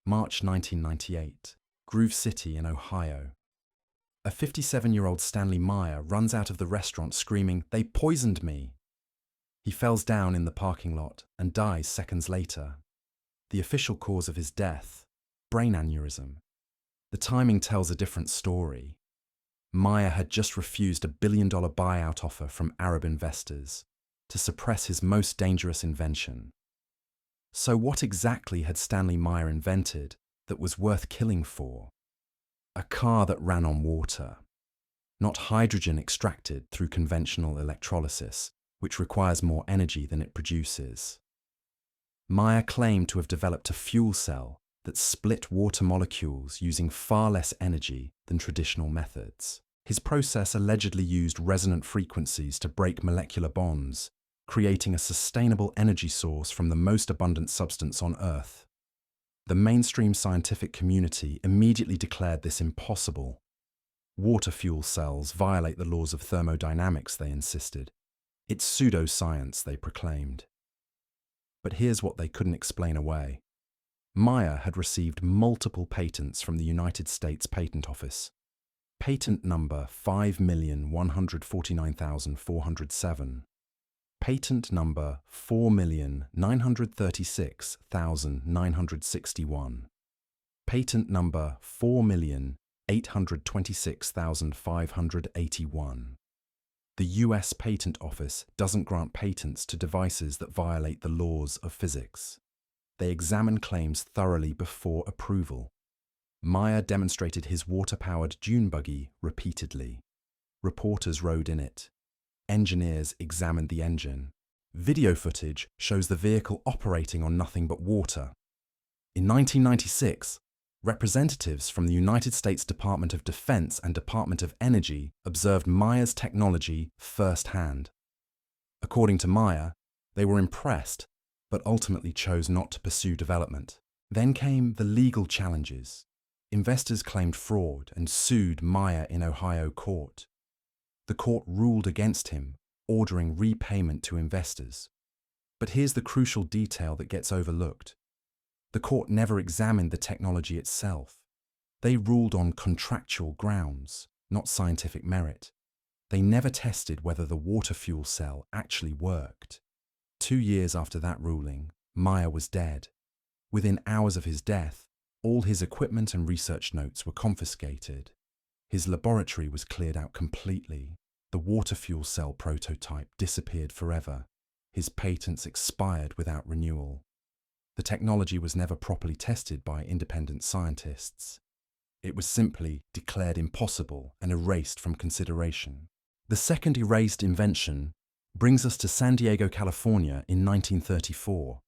March 1998, Groove City in Ohio. A 57-year-old Stanley Meyer runs out of the restaurant screaming, "They poisoned me!" He falls down in the parking lot and dies seconds later. The official cause of his death, brain aneurysm. The timing tells a different story. Meyer had just refused a $1 billion buyout offer from Arab investors to suppress his most dangerous invention. So what exactly had Stanley Meyer invented that was worth killing for? A car that ran on water, not hydrogen extracted through conventional electrolysis, which requires more energy than it produces. Meyer claimed to have developed a fuel cell that split water molecules using far less energy than traditional methods. His process allegedly used resonant frequencies to break molecular bonds, creating a sustainable energy source from the most abundant substance on Earth. The mainstream scientific community immediately declared this impossible. Water fuel cells violate the laws of thermodynamics, they insisted. It's pseudoscience, they proclaimed. But here's what they couldn't explain away. Meyer had received multiple patents from the United States Patent Office. Patent number 5,149,407. Patent number 4,936,961. Patent number 4,826,581. The US Patent Office doesn't grant patents to devices that violate the laws of physics. They examine claims thoroughly before approval. Meyer demonstrated his water-powered dune buggy repeatedly. Reporters rode in it. Engineers examined the engine. Video footage shows the vehicle operating on nothing but water. In 1996, representatives from the United States Department of Defense and Department of Energy observed Meyer's technology firsthand. According to Meyer, they were impressed, but ultimately chose not to pursue development. Then came the legal challenges. Investors claimed fraud and sued Meyer in Ohio court. The court ruled against him, ordering repayment to investors. But here's the crucial detail that gets overlooked. The court never examined the technology itself. They ruled on contractual grounds, not scientific merit. They never tested whether the water fuel cell actually worked. 2 years after that ruling, Meyer was dead. Within hours of his death, all his equipment and research notes were confiscated. His laboratory was cleared out completely. The water fuel cell prototype disappeared forever. His patents expired without renewal. The technology was never properly tested by independent scientists. It was simply declared impossible and erased from consideration. The second erased invention brings us to San Diego, California in 1934.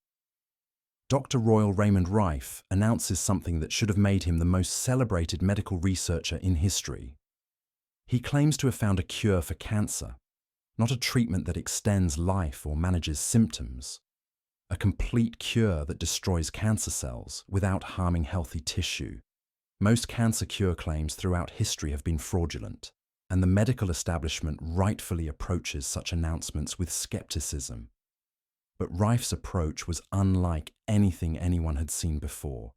Dr. Royal Raymond Reich announces something that should have made him the most celebrated medical researcher in history. He claims to have found a cure for cancer, not a treatment that extends life or manages symptoms. A complete cure that destroys cancer cells without harming healthy tissue. Most cancer cure claims throughout history have been fraudulent, and the medical establishment rightfully approaches such announcements with skepticism. But Reich's approach was unlike anything anyone had seen before.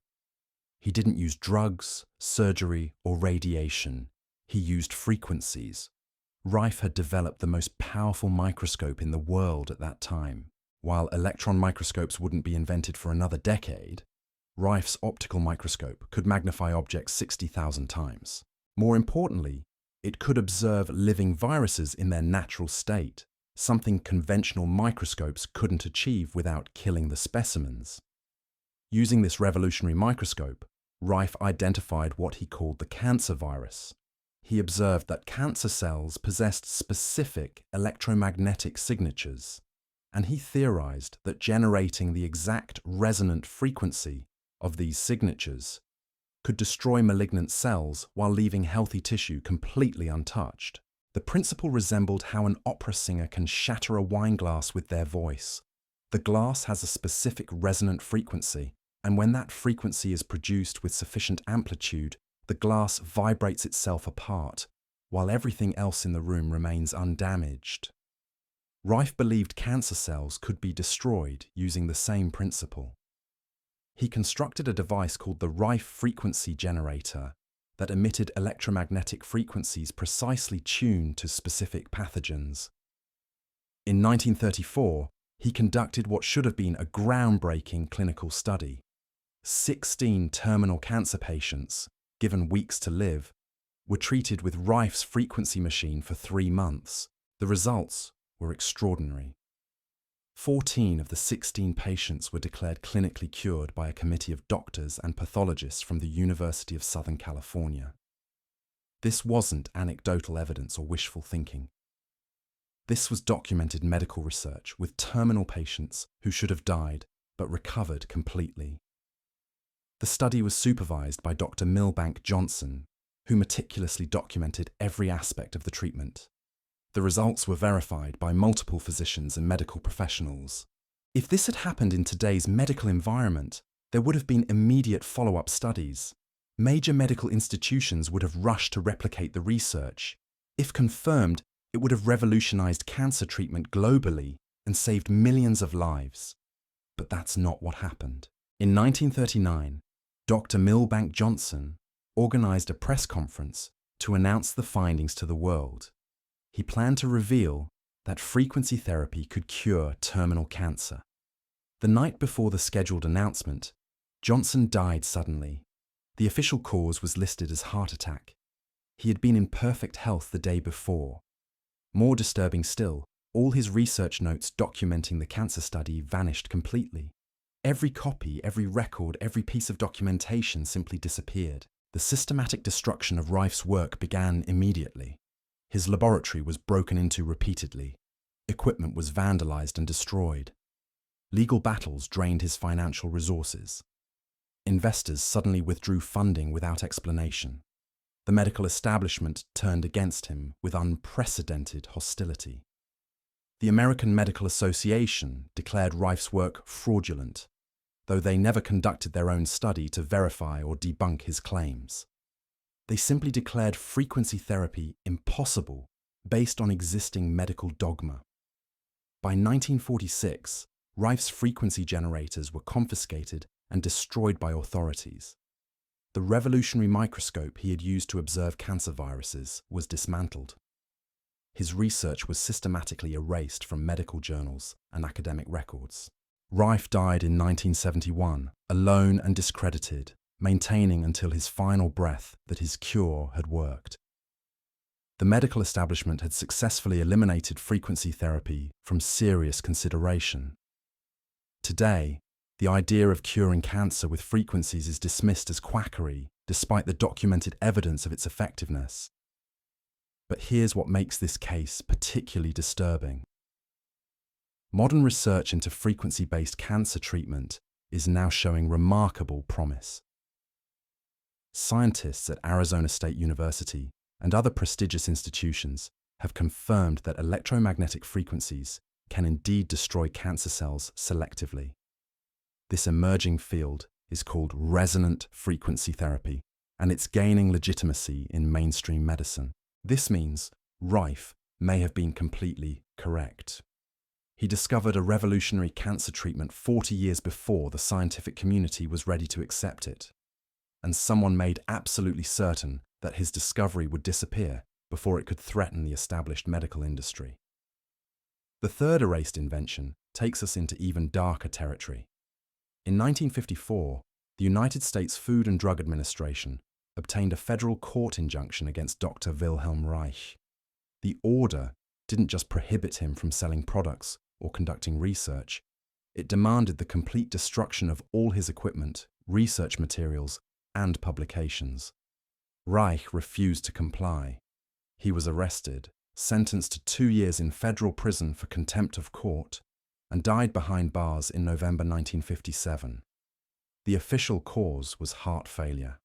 He didn't use drugs, surgery, or radiation. He used frequencies. Reich had developed the most powerful microscope in the world at that time. While electron microscopes wouldn't be invented for another decade, Reich's optical microscope could magnify objects 60,000 times. More importantly, it could observe living viruses in their natural state, something conventional microscopes couldn't achieve without killing the specimens. Using this revolutionary microscope, Reich identified what he called the cancer virus. He observed that cancer cells possessed specific electromagnetic signatures, and he theorized that generating the exact resonant frequency of these signatures could destroy malignant cells while leaving healthy tissue completely untouched. The principle resembled how an opera singer can shatter a wine glass with their voice. The glass has a specific resonant frequency, and when that frequency is produced with sufficient amplitude, the glass vibrates itself apart, while everything else in the room remains undamaged. Reich believed cancer cells could be destroyed using the same principle. He constructed a device called the Reich frequency generator that emitted electromagnetic frequencies precisely tuned to specific pathogens. In 1934, he conducted what should have been a groundbreaking clinical study. 16 terminal cancer patients, given weeks to live, were treated with Reich's frequency machine for 3 months. The results were extraordinary. 14 of the 16 patients were declared clinically cured by a committee of doctors and pathologists from the University of Southern California. This wasn't anecdotal evidence or wishful thinking. This was documented medical research with terminal patients who should have died but recovered completely. The study was supervised by Dr. Milbank Johnson, who meticulously documented every aspect of the treatment. The results were verified by multiple physicians and medical professionals. If this had happened in today's medical environment, there would have been immediate follow-up studies. Major medical institutions would have rushed to replicate the research. If confirmed, it would have revolutionized cancer treatment globally and saved millions of lives. But that's not what happened. In 1939, Dr. Milbank Johnson organized a press conference to announce the findings to the world. He planned to reveal that frequency therapy could cure terminal cancer. The night before the scheduled announcement, Johnson died suddenly. The official cause was listed as heart attack. He had been in perfect health the day before. More disturbing still, all his research notes documenting the cancer study vanished completely. Every copy, every record, every piece of documentation simply disappeared. The systematic destruction of Reich's work began immediately. His laboratory was broken into repeatedly. Equipment was vandalized and destroyed. Legal battles drained his financial resources. Investors suddenly withdrew funding without explanation. The medical establishment turned against him with unprecedented hostility. The American Medical Association declared Reich's work fraudulent, though they never conducted their own study to verify or debunk his claims. They simply declared frequency therapy impossible based on existing medical dogma. By 1946, Reich's frequency generators were confiscated and destroyed by authorities. The revolutionary microscope he had used to observe cancer viruses was dismantled. His research was systematically erased from medical journals and academic records. Reich died in 1971, alone and discredited, maintaining until his final breath that his cure had worked. The medical establishment had successfully eliminated frequency therapy from serious consideration. Today, the idea of curing cancer with frequencies is dismissed as quackery, despite the documented evidence of its effectiveness. But here's what makes this case particularly disturbing. Modern research into frequency-based cancer treatment is now showing remarkable promise. Scientists at Arizona State University and other prestigious institutions have confirmed that electromagnetic frequencies can indeed destroy cancer cells selectively. This emerging field is called resonant frequency therapy, and it's gaining legitimacy in mainstream medicine. This means Reich may have been completely correct. He discovered a revolutionary cancer treatment 40 years before the scientific community was ready to accept it. And someone made absolutely certain that his discovery would disappear before it could threaten the established medical industry. The third erased invention takes us into even darker territory. In 1954, the United States Food and Drug Administration obtained a federal court injunction against Dr. Wilhelm Reich. The order didn't just prohibit him from selling products or conducting research, it demanded the complete destruction of all his equipment, research materials, and publications. Reich refused to comply. He was arrested, sentenced to 2 years in federal prison for contempt of court, and died behind bars in November 1957. The official cause was heart failure.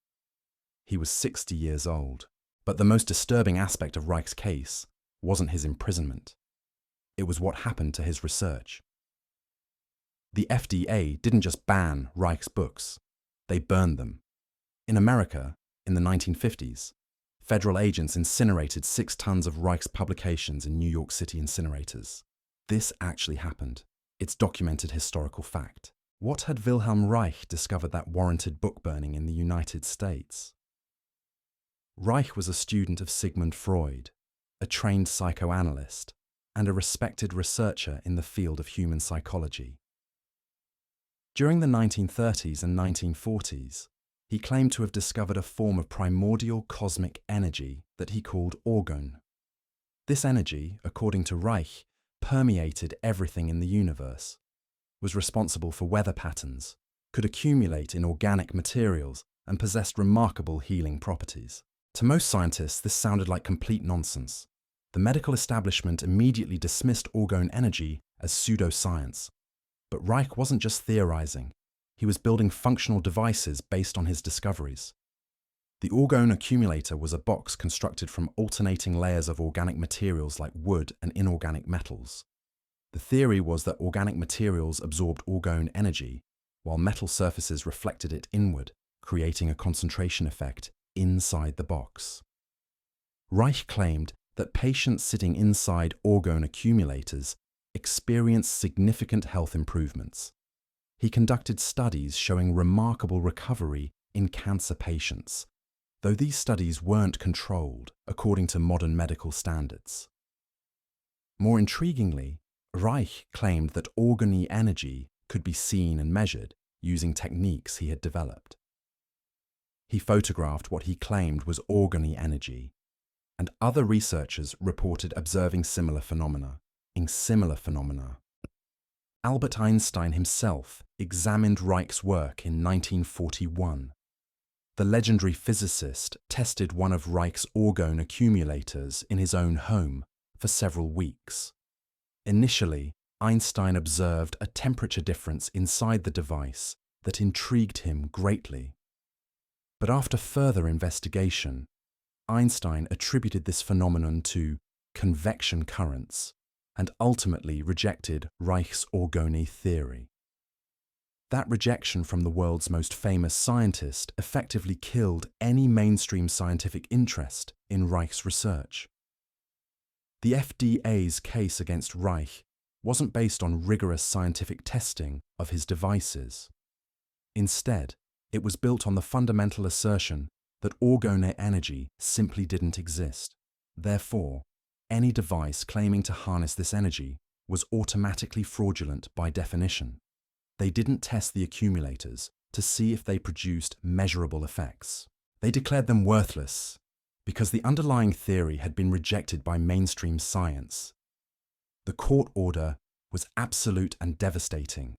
He was 60 years old, but the most disturbing aspect of Reich's case wasn't his imprisonment. It was what happened to his research. The FDA didn't just ban Reich's books, they burned them. In America, in the 1950s, federal agents incinerated 6 tons of Reich's publications in New York City incinerators. This actually happened. It's documented historical fact. What had Wilhelm Reich discovered that warranted book burning in the United States? Reich was a student of Sigmund Freud, a trained psychoanalyst, and a respected researcher in the field of human psychology. During the 1930s and 1940s, he claimed to have discovered a form of primordial cosmic energy that he called orgone. This energy, according to Reich, permeated everything in the universe, was responsible for weather patterns, could accumulate in organic materials, and possessed remarkable healing properties. To most scientists, this sounded like complete nonsense. The medical establishment immediately dismissed orgone energy as pseudoscience. But Reich wasn't just theorizing. He was building functional devices based on his discoveries. The orgone accumulator was a box constructed from alternating layers of organic materials like wood and inorganic metals. The theory was that organic materials absorbed orgone energy, while metal surfaces reflected it inward, creating a concentration effect inside the box. Reich claimed that patients sitting inside orgone accumulators experienced significant health improvements. He conducted studies showing remarkable recovery in cancer patients, though these studies weren't controlled according to modern medical standards. More intriguingly, Reich claimed that orgone energy could be seen and measured using techniques he had developed. He photographed what he claimed was orgone energy, and other researchers reported observing similar phenomena. Albert Einstein himself examined Reich's work in 1941. The legendary physicist tested one of Reich's orgone accumulators in his own home for several weeks. Initially, Einstein observed a temperature difference inside the device that intrigued him greatly. But after further investigation, Einstein attributed this phenomenon to convection currents and ultimately rejected Reich's orgone theory. That rejection from the world's most famous scientist effectively killed any mainstream scientific interest in Reich's research. The FDA's case against Reich wasn't based on rigorous scientific testing of his devices. Instead, it was built on the fundamental assertion that orgone energy simply didn't exist. Therefore, any device claiming to harness this energy was automatically fraudulent by definition. They didn't test the accumulators to see if they produced measurable effects. They declared them worthless because the underlying theory had been rejected by mainstream science. The court order was absolute and devastating.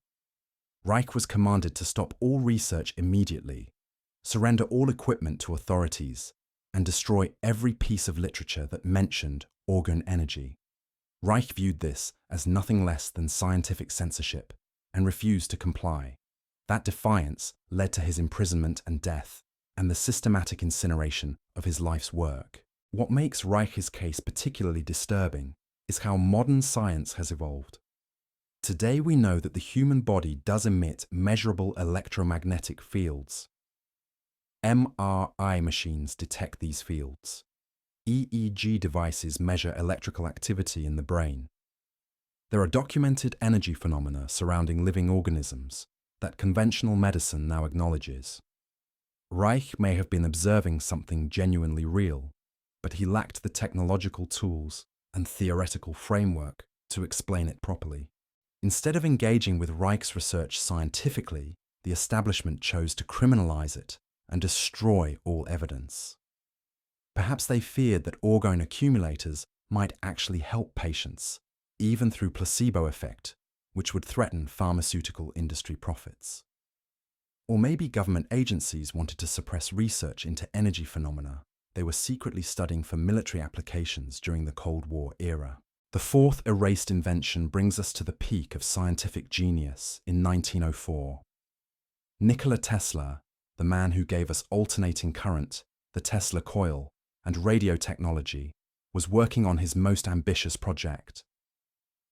Reich was commanded to stop all research immediately, surrender all equipment to authorities, and destroy every piece of literature that mentioned orgone energy. Reich viewed this as nothing less than scientific censorship and refused to comply. That defiance led to his imprisonment and death, and the systematic incineration of his life's work. What makes Reich's case particularly disturbing is how modern science has evolved. Today we know that the human body does emit measurable electromagnetic fields. MRI machines detect these fields. EEG devices measure electrical activity in the brain. There are documented energy phenomena surrounding living organisms that conventional medicine now acknowledges. Reich may have been observing something genuinely real, but he lacked the technological tools and theoretical framework to explain it properly. Instead of engaging with Reich's research scientifically, the establishment chose to criminalize it and destroy all evidence. Perhaps they feared that orgone accumulators might actually help patients, even through placebo effect, which would threaten pharmaceutical industry profits. Or maybe government agencies wanted to suppress research into energy phenomena they were secretly studying for military applications during the Cold War era. The fourth erased invention brings us to the peak of scientific genius in 1904. Nikola Tesla, the man who gave us alternating current, the Tesla coil, and radio technology, was working on his most ambitious project.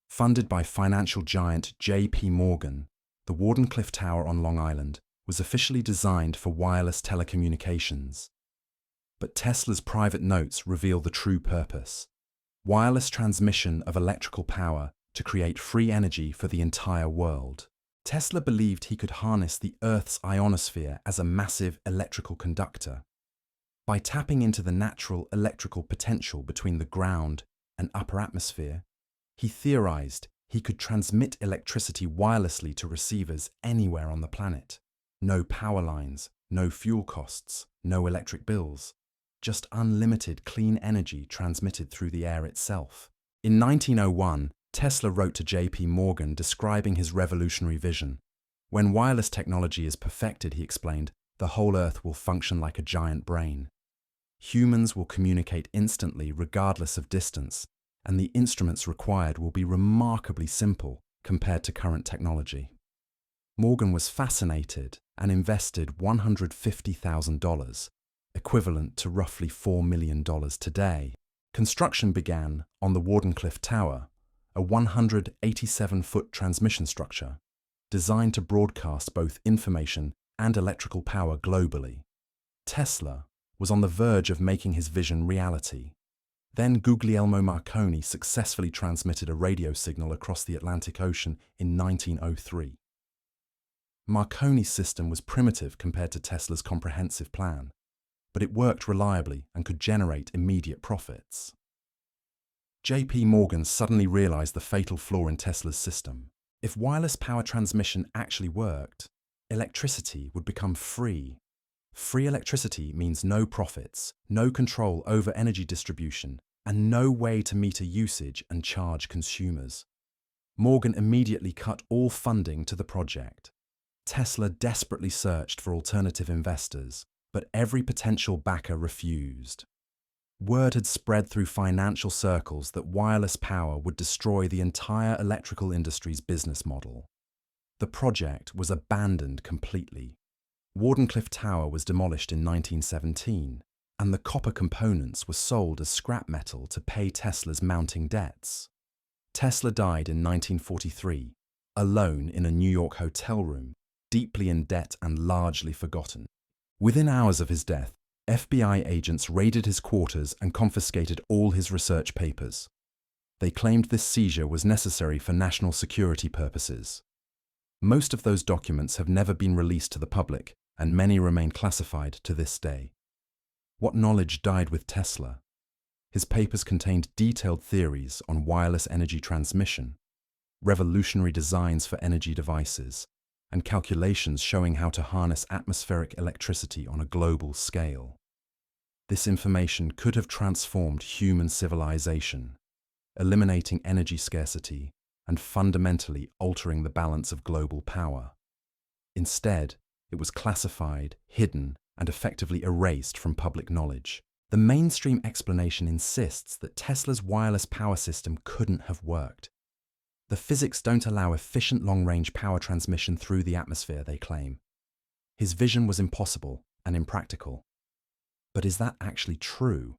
Funded by financial giant J.P. Morgan, the Wardenclyffe Tower on Long Island was officially designed for wireless telecommunications. But Tesla's private notes reveal the true purpose: wireless transmission of electrical power to create free energy for the entire world. Tesla believed he could harness the Earth's ionosphere as a massive electrical conductor. By tapping into the natural electrical potential between the ground and upper atmosphere, he theorized he could transmit electricity wirelessly to receivers anywhere on the planet. No power lines, no fuel costs, no electric bills, just unlimited clean energy transmitted through the air itself. In 1901, Tesla wrote to J.P. Morgan describing his revolutionary vision. When wireless technology is perfected, he explained, the whole Earth will function like a giant brain. Humans will communicate instantly regardless of distance, and the instruments required will be remarkably simple compared to current technology. Morgan was fascinated and invested $150,000, equivalent to roughly $4 million today. Construction began on the Wardenclyffe Tower, a 187-foot transmission structure designed to broadcast both information and electrical power globally. Tesla was on the verge of making his vision reality. Then Guglielmo Marconi successfully transmitted a radio signal across the Atlantic Ocean in 1903. Marconi's system was primitive compared to Tesla's comprehensive plan, but it worked reliably and could generate immediate profits. J.P. Morgan suddenly realized the fatal flaw in Tesla's system. If wireless power transmission actually worked, electricity would become free. Free electricity means no profits, no control over energy distribution, and no way to meter usage and charge consumers. Morgan immediately cut all funding to the project. Tesla desperately searched for alternative investors, but every potential backer refused. Word had spread through financial circles that wireless power would destroy the entire electrical industry's business model. The project was abandoned completely. Wardenclyffe Tower was demolished in 1917, and the copper components were sold as scrap metal to pay Tesla's mounting debts. Tesla died in 1943, alone in a New York hotel room, deeply in debt and largely forgotten. Within hours of his death, FBI agents raided his quarters and confiscated all his research papers. They claimed this seizure was necessary for national security purposes. Most of those documents have never been released to the public, and many remain classified to this day. What knowledge died with Tesla? His papers contained detailed theories on wireless energy transmission, revolutionary designs for energy devices, and calculations showing how to harness atmospheric electricity on a global scale. This information could have transformed human civilization, eliminating energy scarcity and fundamentally altering the balance of global power. Instead, it was classified, hidden, and effectively erased from public knowledge. The mainstream explanation insists that Tesla's wireless power system couldn't have worked. The physics don't allow efficient long-range power transmission through the atmosphere, they claim. His vision was impossible and impractical. But is that actually true?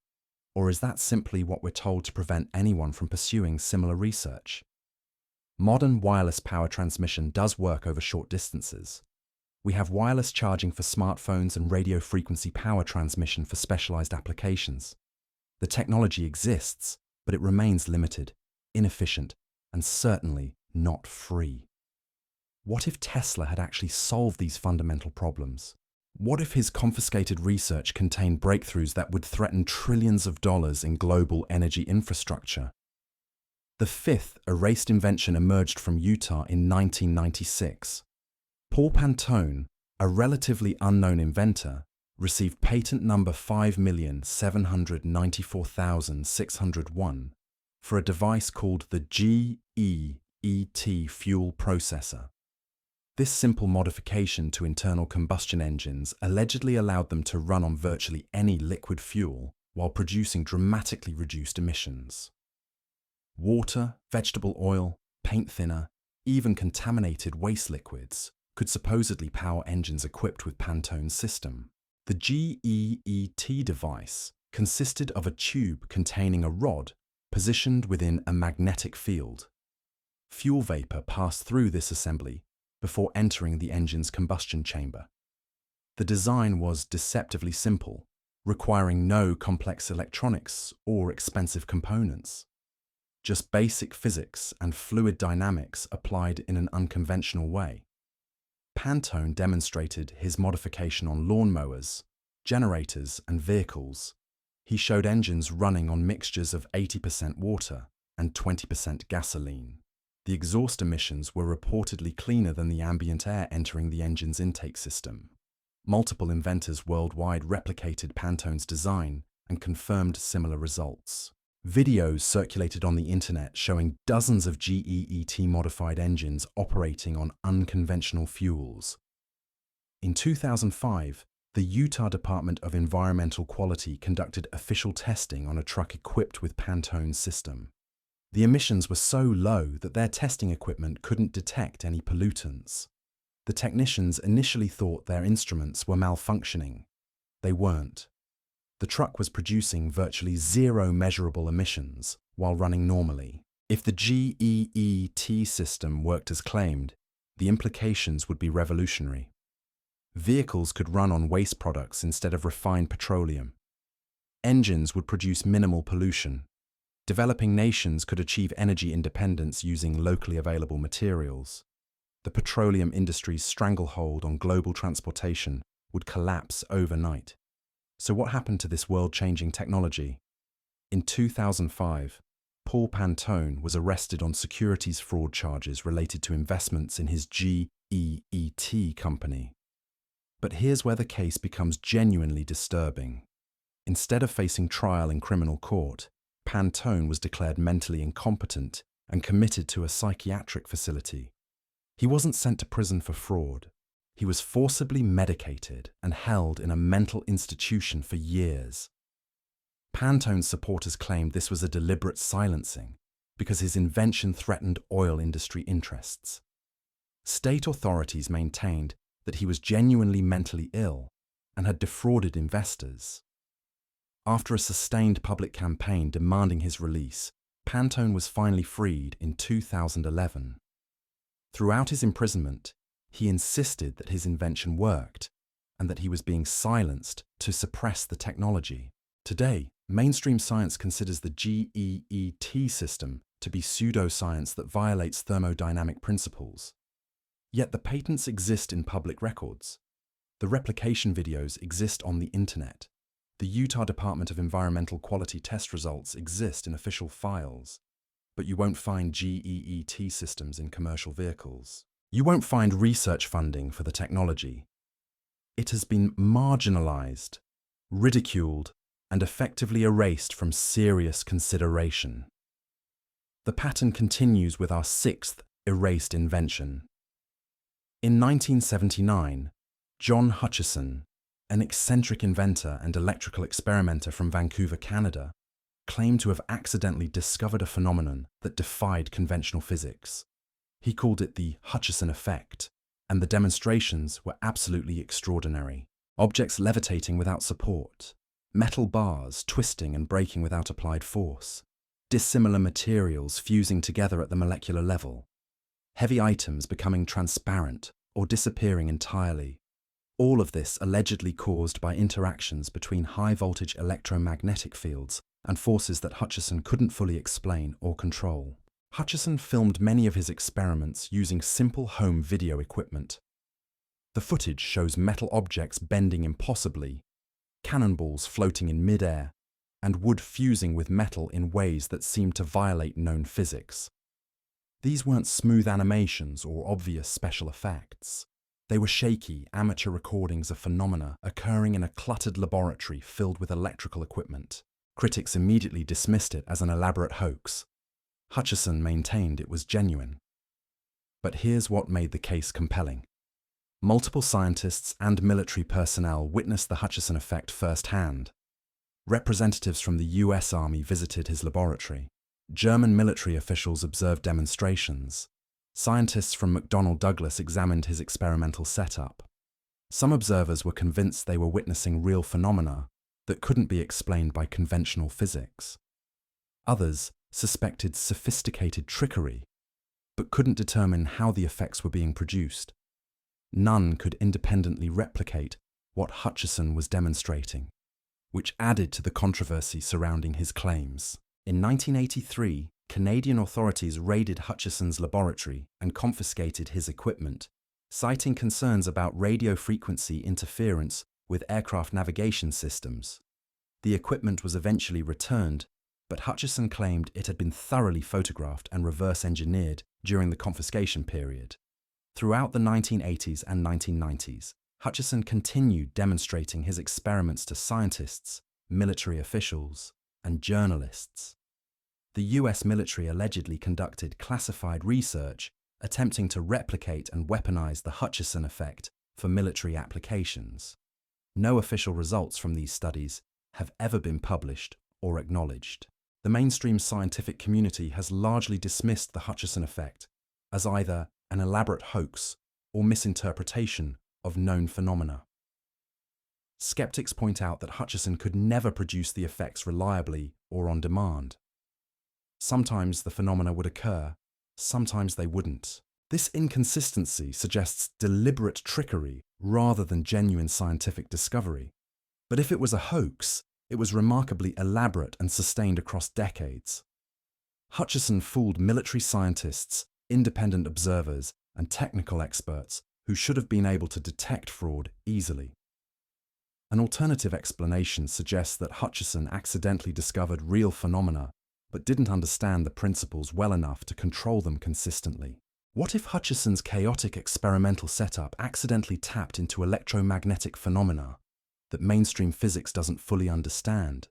Or is that simply what we're told to prevent anyone from pursuing similar research? Modern wireless power transmission does work over short distances. We have wireless charging for smartphones and radio frequency power transmission for specialized applications. The technology exists, but it remains limited, inefficient, and certainly not free. What if Tesla had actually solved these fundamental problems? What if his confiscated research contained breakthroughs that would threaten trillions of dollars in global energy infrastructure? The fifth erased invention emerged from Utah in 1996. Paul Pantone, a relatively unknown inventor, received patent number 5,794,601 for a device called the GEET fuel processor. This simple modification to internal combustion engines allegedly allowed them to run on virtually any liquid fuel while producing dramatically reduced emissions. Water, vegetable oil, paint thinner, even contaminated waste liquids could supposedly power engines equipped with Pantone's system. The GEET device consisted of a tube containing a rod positioned within a magnetic field. Fuel vapor passed through this assembly before entering the engine's combustion chamber. The design was deceptively simple, requiring no complex electronics or expensive components. Just basic physics and fluid dynamics applied in an unconventional way. Pantone demonstrated his modification on lawnmowers, generators, and vehicles. He showed engines running on mixtures of 80% water and 20% gasoline. The exhaust emissions were reportedly cleaner than the ambient air entering the engine's intake system. Multiple inventors worldwide replicated Pantone's design and confirmed similar results. Videos circulated on the internet showing dozens of GEET-modified engines operating on unconventional fuels. In 2005, the Utah Department of Environmental Quality conducted official testing on a truck equipped with Pantone's system. The emissions were so low that their testing equipment couldn't detect any pollutants. The technicians initially thought their instruments were malfunctioning. They weren't. The truck was producing virtually zero measurable emissions while running normally. If the GEET system worked as claimed, the implications would be revolutionary. Vehicles could run on waste products instead of refined petroleum. Engines would produce minimal pollution. Developing nations could achieve energy independence using locally available materials. The petroleum industry's stranglehold on global transportation would collapse overnight. So what happened to this world-changing technology? In 2005, Paul Pantone was arrested on securities fraud charges related to investments in his GEET company. But here's where the case becomes genuinely disturbing. Instead of facing trial in criminal court, Pantone was declared mentally incompetent and committed to a psychiatric facility. He wasn't sent to prison for fraud. He was forcibly medicated and held in a mental institution for years. Pantone's supporters claimed this was a deliberate silencing because his invention threatened oil industry interests. State authorities maintained that he was genuinely mentally ill and had defrauded investors. After a sustained public campaign demanding his release, Pantone was finally freed in 2011. Throughout his imprisonment, he insisted that his invention worked and that he was being silenced to suppress the technology. Today, mainstream science considers the GEET system to be pseudoscience that violates thermodynamic principles. Yet the patents exist in public records. The replication videos exist on the internet. The Utah Department of Environmental Quality test results exist in official files, but you won't find GEET systems in commercial vehicles. You won't find research funding for the technology. It has been marginalized, ridiculed, and effectively erased from serious consideration. The pattern continues with our sixth erased invention. In 1979, John Hutchison, an eccentric inventor and electrical experimenter from Vancouver, Canada, claimed to have accidentally discovered a phenomenon that defied conventional physics. He called it the Hutchison effect, and the demonstrations were absolutely extraordinary. Objects levitating without support, metal bars twisting and breaking without applied force, dissimilar materials fusing together at the molecular level, heavy items becoming transparent or disappearing entirely. All of this allegedly caused by interactions between high-voltage electromagnetic fields and forces that Hutchison couldn't fully explain or control. Hutchison filmed many of his experiments using simple home video equipment. The footage shows metal objects bending impossibly, cannonballs floating in mid-air, and wood fusing with metal in ways that seemed to violate known physics. These weren't smooth animations or obvious special effects. They were shaky, amateur recordings of phenomena occurring in a cluttered laboratory filled with electrical equipment. Critics immediately dismissed it as an elaborate hoax. Hutchison maintained it was genuine. But here's what made the case compelling. Multiple scientists and military personnel witnessed the Hutchison effect firsthand. Representatives from the US Army visited his laboratory. German military officials observed demonstrations. Scientists from McDonnell Douglas examined his experimental setup. Some observers were convinced they were witnessing real phenomena that couldn't be explained by conventional physics. Others suspected sophisticated trickery, but couldn't determine how the effects were being produced. None could independently replicate what Hutchison was demonstrating, which added to the controversy surrounding his claims. In 1983, Canadian authorities raided Hutchison's laboratory and confiscated his equipment, citing concerns about radio frequency interference with aircraft navigation systems. The equipment was eventually returned, but Hutchison claimed it had been thoroughly photographed and reverse-engineered during the confiscation period. Throughout the 1980s and 1990s, Hutchison continued demonstrating his experiments to scientists, military officials, and journalists. The US military allegedly conducted classified research attempting to replicate and weaponize the Hutchison effect for military applications. No official results from these studies have ever been published or acknowledged. The mainstream scientific community has largely dismissed the Hutchison effect as either an elaborate hoax or misinterpretation of known phenomena. Skeptics point out that Hutchison could never produce the effects reliably or on demand. Sometimes the phenomena would occur, sometimes they wouldn't. This inconsistency suggests deliberate trickery rather than genuine scientific discovery. But if it was a hoax, it was remarkably elaborate and sustained across decades. Hutchison fooled military scientists, independent observers, and technical experts who should have been able to detect fraud easily. An alternative explanation suggests that Hutchison accidentally discovered real phenomena but didn't understand the principles well enough to control them consistently. What if Hutchison's chaotic experimental setup accidentally tapped into electromagnetic phenomena that mainstream physics doesn't fully understand?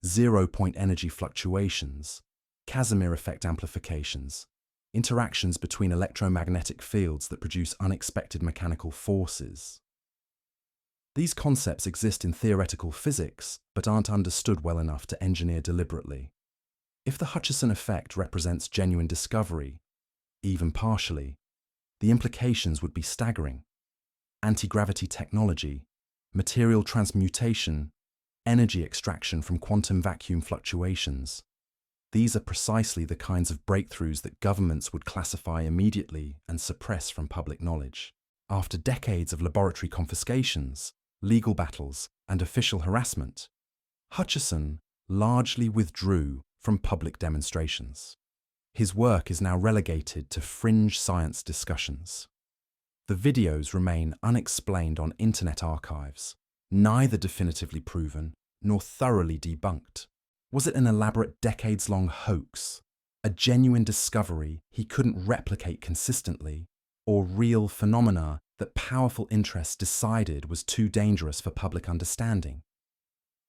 Zero-point energy fluctuations, Casimir effect amplifications, interactions between electromagnetic fields that produce unexpected mechanical forces. These concepts exist in theoretical physics, but aren't understood well enough to engineer deliberately. If the Hutchison effect represents genuine discovery, even partially, the implications would be staggering. Anti-gravity technology, material transmutation, energy extraction from quantum vacuum fluctuations. These are precisely the kinds of breakthroughs that governments would classify immediately and suppress from public knowledge. After decades of laboratory confiscations, legal battles, and official harassment, Hutchison largely withdrew from public demonstrations. His work is now relegated to fringe science discussions. The videos remain unexplained on internet archives, neither definitively proven nor thoroughly debunked. Was it an elaborate decades-long hoax, a genuine discovery he couldn't replicate consistently, or real phenomena that powerful interests decided was too dangerous for public understanding?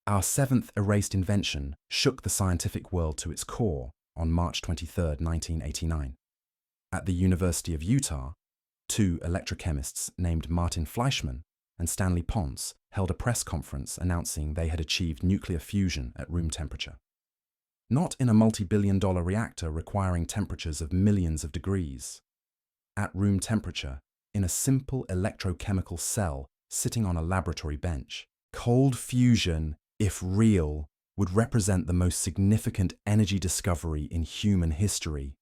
Our seventh erased invention shook the scientific world to its core on March 23, 1989. At the University of Utah, two electrochemists named Martin Fleischmann and Stanley Ponce held a press conference announcing they had achieved nuclear fusion at room temperature. Not in a multi-billion-dollar reactor requiring temperatures of millions of degrees. At room temperature, in a simple electrochemical cell sitting on a laboratory bench. Cold fusion, if real, would represent the most significant energy discovery in human history.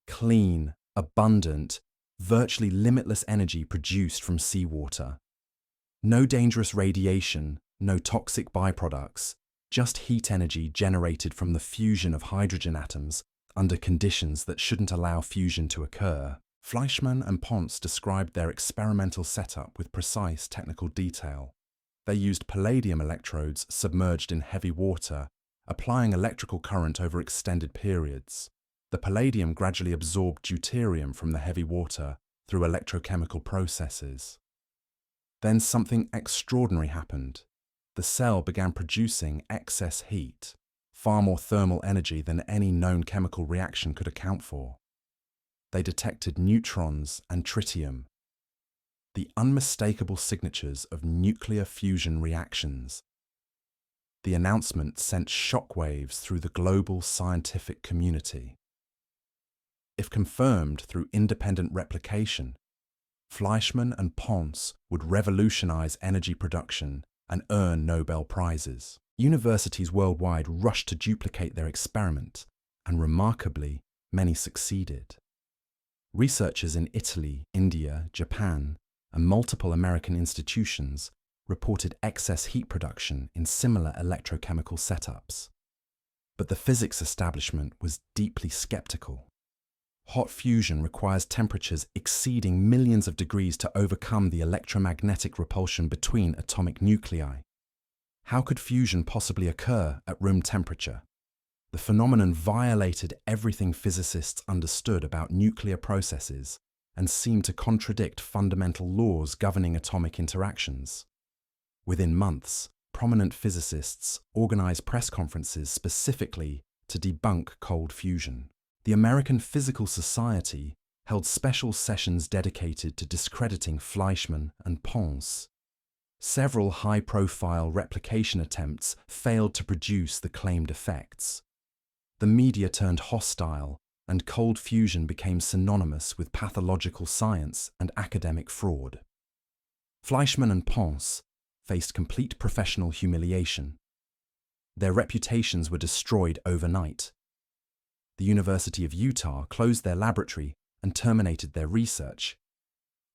Clean, abundant, virtually limitless energy produced from seawater. No dangerous radiation, no toxic byproducts, just heat energy generated from the fusion of hydrogen atoms under conditions that shouldn't allow fusion to occur. Fleischmann and Ponce described their experimental setup with precise technical detail. They used palladium electrodes submerged in heavy water, applying electrical current over extended periods. The palladium gradually absorbed deuterium from the heavy water through electrochemical processes. Then something extraordinary happened. The cell began producing excess heat, far more thermal energy than any known chemical reaction could account for. They detected neutrons and tritium, the unmistakable signatures of nuclear fusion reactions. The announcement sent shockwaves through the global scientific community. If confirmed through independent replication, Fleischmann and Ponce would revolutionize energy production and earn Nobel Prizes. Universities worldwide rushed to duplicate their experiment, and remarkably, many succeeded. Researchers in Italy, India, Japan, and multiple American institutions reported excess heat production in similar electrochemical setups. But the physics establishment was deeply skeptical. Hot fusion requires temperatures exceeding millions of degrees to overcome the electromagnetic repulsion between atomic nuclei. How could fusion possibly occur at room temperature? The phenomenon violated everything physicists understood about nuclear processes and seemed to contradict fundamental laws governing atomic interactions. Within months, prominent physicists organized press conferences specifically to debunk cold fusion. The American Physical Society held special sessions dedicated to discrediting Fleischmann and Pons. Several high-profile replication attempts failed to produce the claimed effects. The media turned hostile, and cold fusion became synonymous with pathological science and academic fraud. Fleischmann and Pons faced complete professional humiliation. Their reputations were destroyed overnight. The University of Utah closed their laboratory and terminated their research.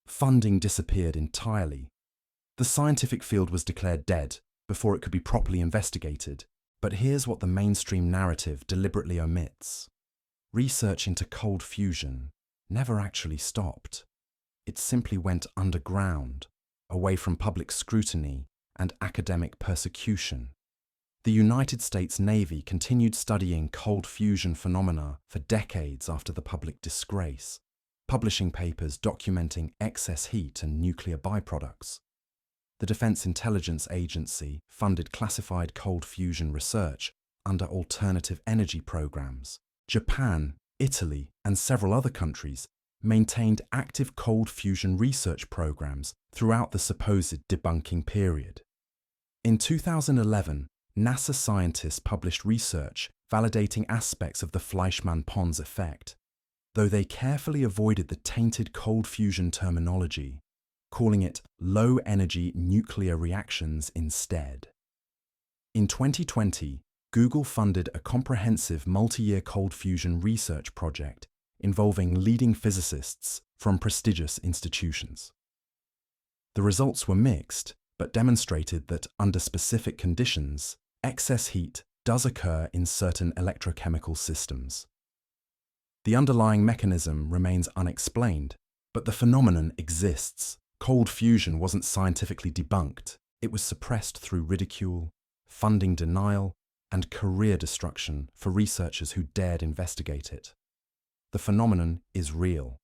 Funding disappeared entirely. The scientific field was declared dead before it could be properly investigated. But here's what the mainstream narrative deliberately omits. Research into cold fusion never actually stopped. It simply went underground, away from public scrutiny and academic persecution. The United States Navy continued studying cold fusion phenomena for decades after the public disgrace, publishing papers documenting excess heat and nuclear byproducts. The Defense Intelligence Agency funded classified cold fusion research under alternative energy programs. Japan, Italy, and several other countries maintained active cold fusion research programs throughout the supposed debunking period. In 2011, NASA scientists published research validating aspects of the Fleischmann-Pons effect, though they carefully avoided the tainted cold fusion terminology, calling it low-energy nuclear reactions instead. In 2020, Google funded a comprehensive multi-year cold fusion research project involving leading physicists from prestigious institutions. The results were mixed, but demonstrated that under specific conditions, excess heat does occur in certain electrochemical systems. The underlying mechanism remains unexplained, but the phenomenon exists. Cold fusion wasn't scientifically debunked. It was suppressed through ridicule, funding denial, and career destruction for researchers who dared investigate it. The phenomenon is real.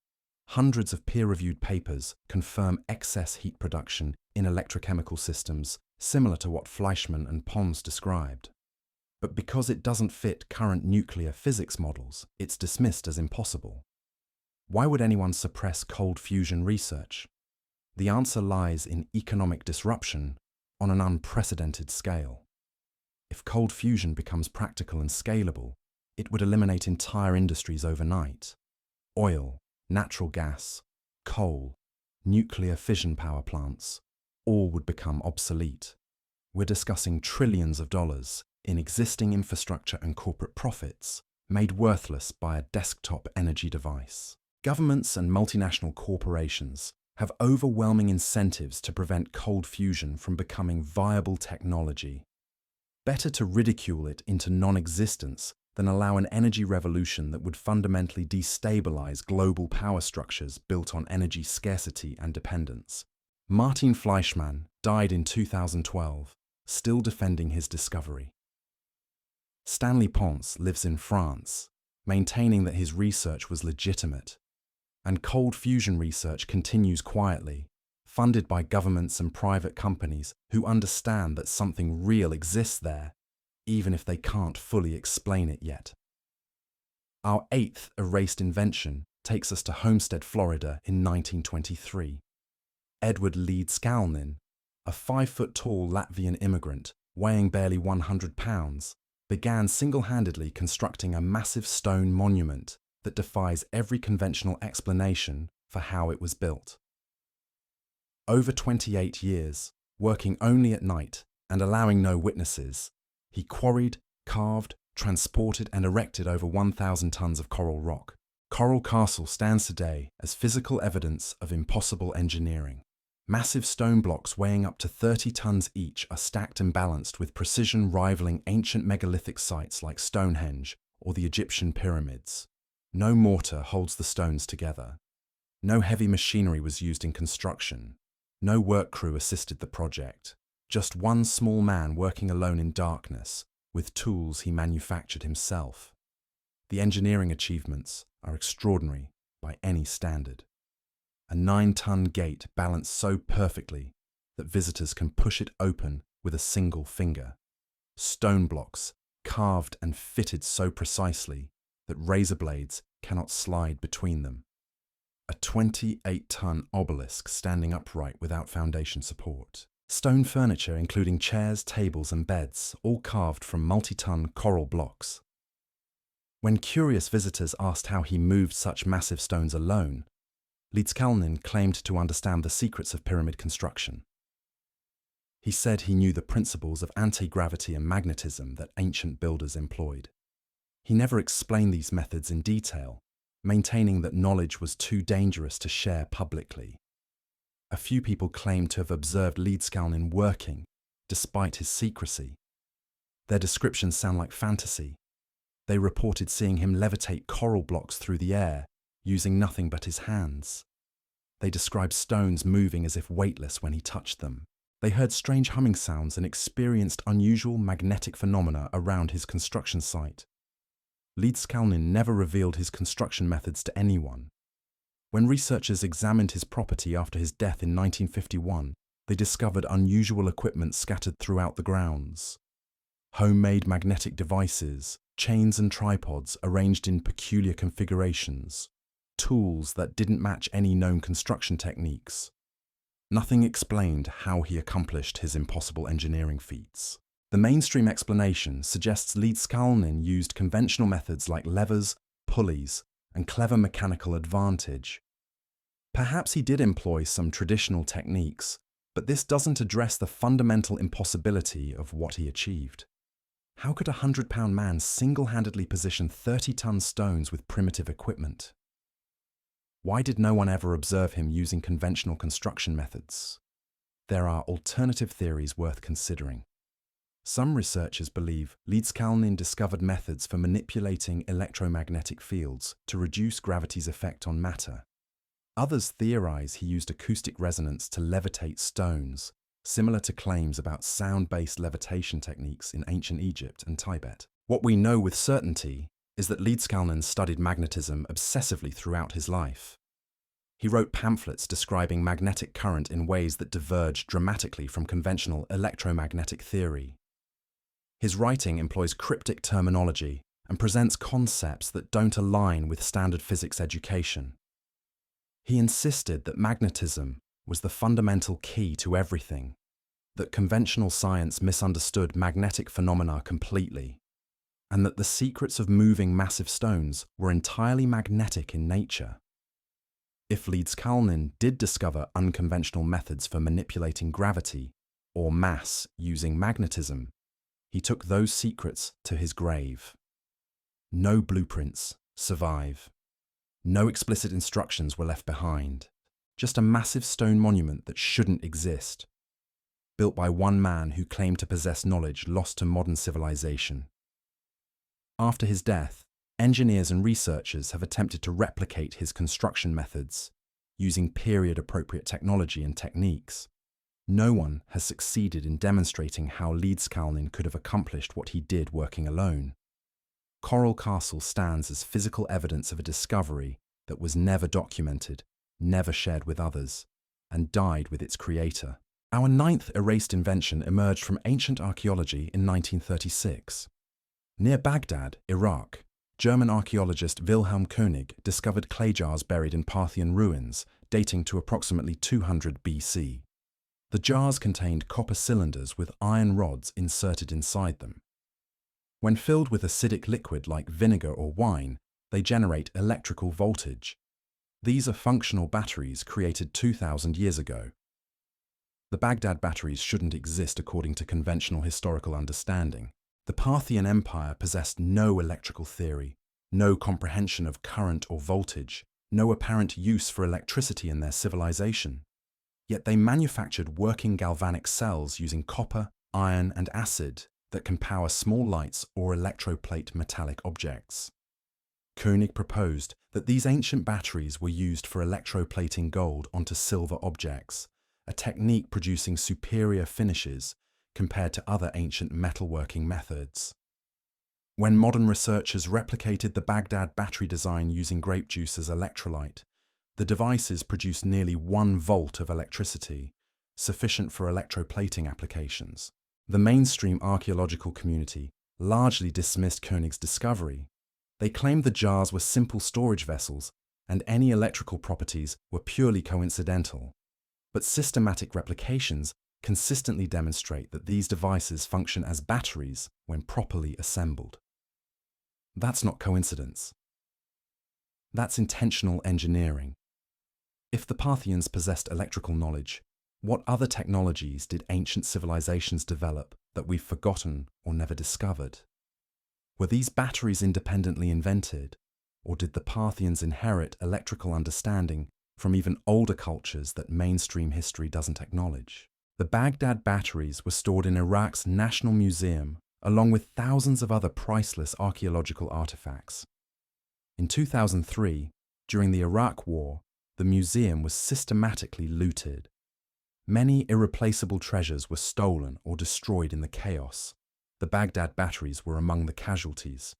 Hundreds of peer-reviewed papers confirm excess heat production in electrochemical systems similar to what Fleischmann and Pons described. But because it doesn't fit current nuclear physics models, it's dismissed as impossible. Why would anyone suppress cold fusion research? The answer lies in economic disruption on an unprecedented scale. If cold fusion becomes practical and scalable, it would eliminate entire industries overnight. Oil, natural gas, coal, nuclear fission power plants, all would become obsolete. We're discussing trillions of dollars in existing infrastructure and corporate profits made worthless by a desktop energy device. Governments and multinational corporations have overwhelming incentives to prevent cold fusion from becoming viable technology. Better to ridicule it into non-existence than allow an energy revolution that would fundamentally destabilize global power structures built on energy scarcity and dependence. Martin Fleischmann died in 2012, still defending his discovery. Stanley Pons lives in France, maintaining that his research was legitimate. And cold fusion research continues quietly, funded by governments and private companies who understand that something real exists there, even if they can't fully explain it yet. Our eighth erased invention takes us to Homestead, Florida in 1923. Edward Leeds Skalnin, a 5-foot-tall Latvian immigrant weighing barely 100 pounds, began single-handedly constructing a massive stone monument that defies every conventional explanation for how it was built. Over 28 years, working only at night and allowing no witnesses, he quarried, carved, transported and erected over 1,000 tons of coral rock. Coral Castle stands today as physical evidence of impossible engineering. Massive stone blocks weighing up to 30 tons each are stacked and balanced with precision rivaling ancient megalithic sites like Stonehenge or the Egyptian pyramids. No mortar holds the stones together. No heavy machinery was used in construction. No work crew assisted the project. Just one small man working alone in darkness, with tools he manufactured himself. The engineering achievements are extraordinary by any standard. A 9-ton gate balanced so perfectly that visitors can push it open with a single finger. Stone blocks carved and fitted so precisely that razor blades cannot slide between them. A 28-ton obelisk standing upright without foundation support. Stone furniture including chairs, tables and beds, all carved from multi-ton coral blocks. When curious visitors asked how he moved such massive stones alone, Leedskalnin claimed to understand the secrets of pyramid construction. He said he knew the principles of anti-gravity and magnetism that ancient builders employed. He never explained these methods in detail, maintaining that knowledge was too dangerous to share publicly. A few people claimed to have observed Leedskalnin working, despite his secrecy. Their descriptions sound like fantasy. They reported seeing him levitate coral blocks through the air, using nothing but his hands. They described stones moving as if weightless when he touched them. They heard strange humming sounds and experienced unusual magnetic phenomena around his construction site. Leedskalnin never revealed his construction methods to anyone. When researchers examined his property after his death in 1951, they discovered unusual equipment scattered throughout the grounds. Homemade magnetic devices, chains and tripods arranged in peculiar configurations, tools that didn't match any known construction techniques. Nothing explained how he accomplished his impossible engineering feats. The mainstream explanation suggests Leedskalnin used conventional methods like levers, pulleys, and clever mechanical advantage. Perhaps he did employ some traditional techniques, but this doesn't address the fundamental impossibility of what he achieved. How could a 100-pound man single-handedly position 30-ton stones with primitive equipment? Why did no one ever observe him using conventional construction methods? There are alternative theories worth considering. Some researchers believe Leedskalnin discovered methods for manipulating electromagnetic fields to reduce gravity's effect on matter. Others theorize he used acoustic resonance to levitate stones, similar to claims about sound-based levitation techniques in ancient Egypt and Tibet. What we know with certainty is that Leedskalnin studied magnetism obsessively throughout his life. He wrote pamphlets describing magnetic current in ways that diverge dramatically from conventional electromagnetic theory. His writing employs cryptic terminology and presents concepts that don't align with standard physics education. He insisted that magnetism was the fundamental key to everything, that conventional science misunderstood magnetic phenomena completely, and that the secrets of moving massive stones were entirely magnetic in nature. If Leedskalnin did discover unconventional methods for manipulating gravity or mass using magnetism, he took those secrets to his grave. No blueprints survive. No explicit instructions were left behind. Just a massive stone monument that shouldn't exist, built by one man who claimed to possess knowledge lost to modern civilization. After his death, engineers and researchers have attempted to replicate his construction methods, using period-appropriate technology and techniques. No one has succeeded in demonstrating how Leedskalnin could have accomplished what he did working alone. Coral Castle stands as physical evidence of a discovery that was never documented, never shared with others, and died with its creator. Our 9th erased invention emerged from ancient archaeology in 1936. Near Baghdad, Iraq, German archaeologist Wilhelm Reich discovered clay jars buried in Parthian ruins, dating to approximately 200 BC. The jars contained copper cylinders with iron rods inserted inside them. When filled with acidic liquid like vinegar or wine, they generate electrical voltage. These are functional batteries created 2,000 years ago. The Baghdad batteries shouldn't exist according to conventional historical understanding. The Parthian Empire possessed no electrical theory, no comprehension of current or voltage, no apparent use for electricity in their civilization. Yet they manufactured working galvanic cells using copper, iron, and acid that can power small lights or electroplate metallic objects. Koenig proposed that these ancient batteries were used for electroplating gold onto silver objects, a technique producing superior finishes compared to other ancient metalworking methods. When modern researchers replicated the Baghdad battery design using grape juice as electrolyte, the devices produced nearly 1 volt of electricity, sufficient for electroplating applications. The mainstream archaeological community largely dismissed Koenig's discovery. They claimed the jars were simple storage vessels and any electrical properties were purely coincidental. But systematic replications consistently demonstrate that these devices function as batteries when properly assembled. That's not coincidence. That's intentional engineering. If the Parthians possessed electrical knowledge, what other technologies did ancient civilizations develop that we've forgotten or never discovered? Were these batteries independently invented, or did the Parthians inherit electrical understanding from even older cultures that mainstream history doesn't acknowledge? The Baghdad batteries were stored in Iraq's National Museum, along with thousands of other priceless archaeological artifacts. In 2003, during the Iraq War, the museum was systematically looted. Many irreplaceable treasures were stolen or destroyed in the chaos. The Baghdad batteries were among the casualties.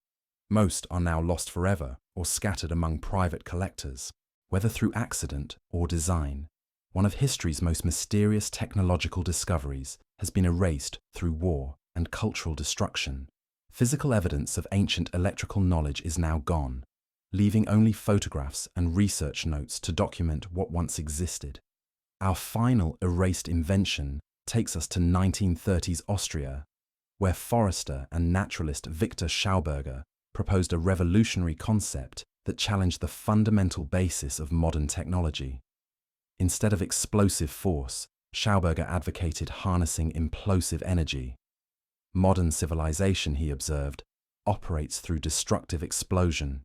Most are now lost forever or scattered among private collectors, whether through accident or design. One of history's most mysterious technological discoveries has been erased through war and cultural destruction. Physical evidence of ancient electrical knowledge is now gone, leaving only photographs and research notes to document what once existed. Our final erased invention takes us to 1930s Austria, where forester and naturalist Victor Schauberger proposed a revolutionary concept that challenged the fundamental basis of modern technology. Instead of explosive force, Schauberger advocated harnessing implosive energy. Modern civilization, he observed, operates through destructive explosion.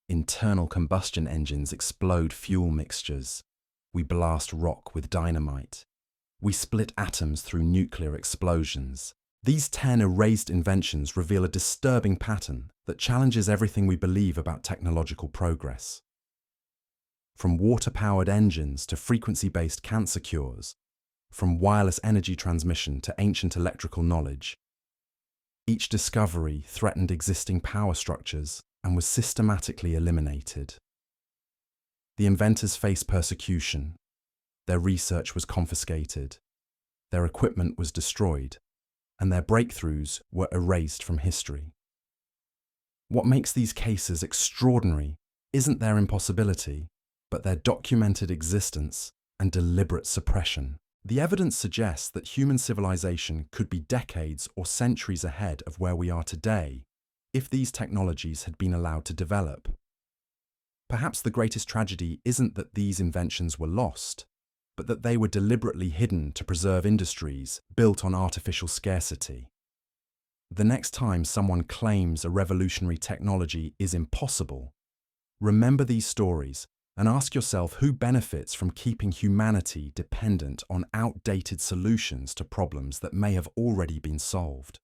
Internal combustion engines explode fuel mixtures. We blast rock with dynamite. We split atoms through nuclear explosions. These 10 erased inventions reveal a disturbing pattern that challenges everything we believe about technological progress. From water-powered engines to frequency-based cancer cures, from wireless energy transmission to ancient electrical knowledge, each discovery threatened existing power structures and was systematically eliminated. The inventors faced persecution. Their research was confiscated. Their equipment was destroyed, and their breakthroughs were erased from history. What makes these cases extraordinary isn't their impossibility, but their documented existence and deliberate suppression. The evidence suggests that human civilization could be decades or centuries ahead of where we are today if these technologies had been allowed to develop. Perhaps the greatest tragedy isn't that these inventions were lost, but that they were deliberately hidden to preserve industries built on artificial scarcity. The next time someone claims a revolutionary technology is impossible, remember these stories and ask yourself who benefits from keeping humanity dependent on outdated solutions to problems that may have already been solved.